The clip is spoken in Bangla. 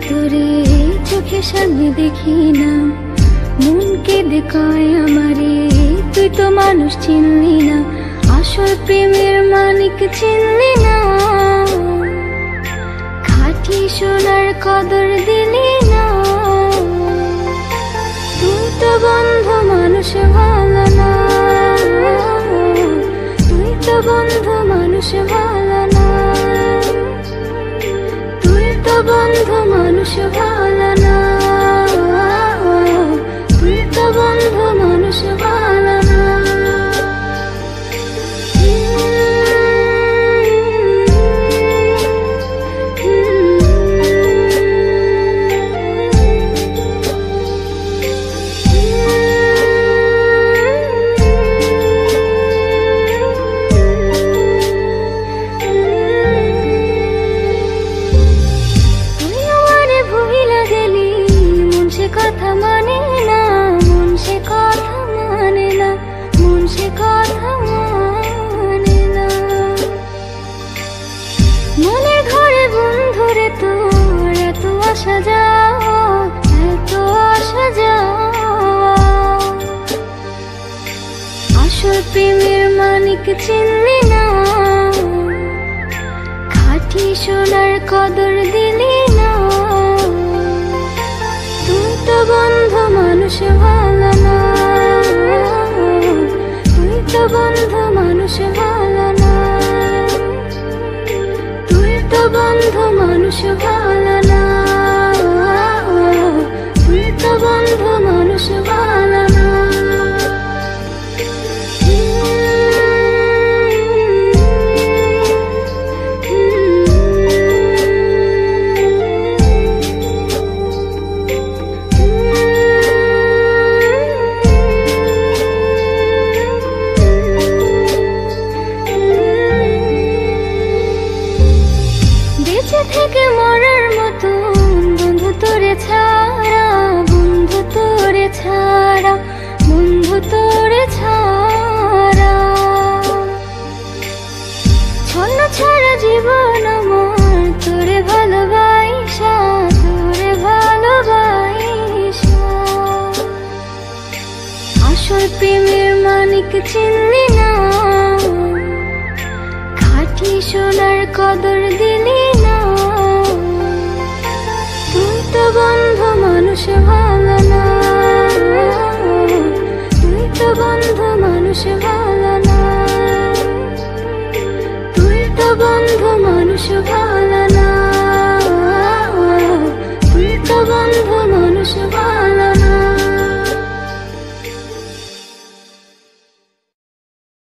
তোরে চোখের সামনে দেখি না, মন কেঁদে কয় আমারে তুই তো মানুষ চিনলি না, আসল প্রেমের মানিক চিনলি না, খাঁটি সোনার কদর দিলি না। তুই তো বন্ধু মানুষ ভালো না, তুই তো বন্ধু মানুষ ভালো না, তুই তো বন্ধু মানুষ ভালো না, তুই তো বন্ধু মানুষ ভালো না। কথা মানে না, মন সে কথা মানে না, মন সে কথা মানে না। মনের ঘরে বন্ধুরে তোর এত আসা যাওয়া, এত আসা যাওয়া, আসল প্রেমের মানিক চিনলি না, খাঁটি সোনার কদর দিলি না। তুই তো বন্ধু মানুষ ভালো না, তুই তো বন্ধু মানুষ ভালো না, তুই তো বন্ধু মানুষ ভালো না, তুই তো বন্ধু মানুষ ভালো না। বেঁচে থেকে মরার মতো বন্ধু তোরে ছাড়া, বন্ধু তোরে ছাড়া, বন্ধু তোরে ছাড়া, ছন্ন ছাড়া জীবন আমার তোরে ভালোবাসা, তোরে ভালোবাসা, আসল প্রেমের মানিক চিনলি না, খাঁটি সোনার কদর দিলি না। তুই তো বন্ধু মানুষ ভালো না, তুই তো বন্ধু মানুষ ভালো